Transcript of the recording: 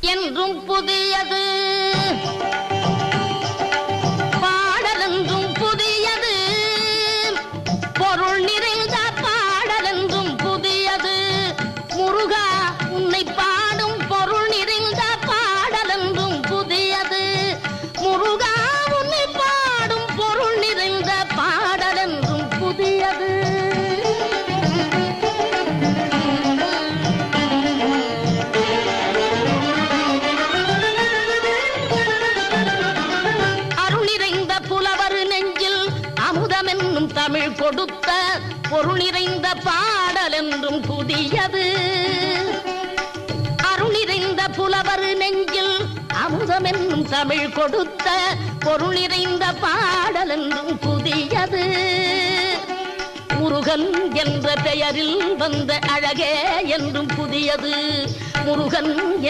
என்றும் புதியது, பாடலென்றும் புதியது, பொருள் நிறைந்த பாடலென்றும் புதியது. முருகா உன்னை பாடும் பொருள் நிறைந்த பாடலென்றும் புதியது. முருகா உன்னை பாடும் பொருள் நிறைந்த பாடலென்றும் புதியது. அமுதமென்னும் தமிழ் கொடுத்த பொருள் நிறைந்த பாடல் என்றும் புதியது. அருள் நிறைந்த புலவர் நெஞ்சில் அமுதமென்னும் தமிழ் கொடுத்த பொருள் நிறைந்த பாடல் என்றும் புதியது. முருகன் என்ற பெயரில் வந்த அழகே என்றும் புதியது. முருகன்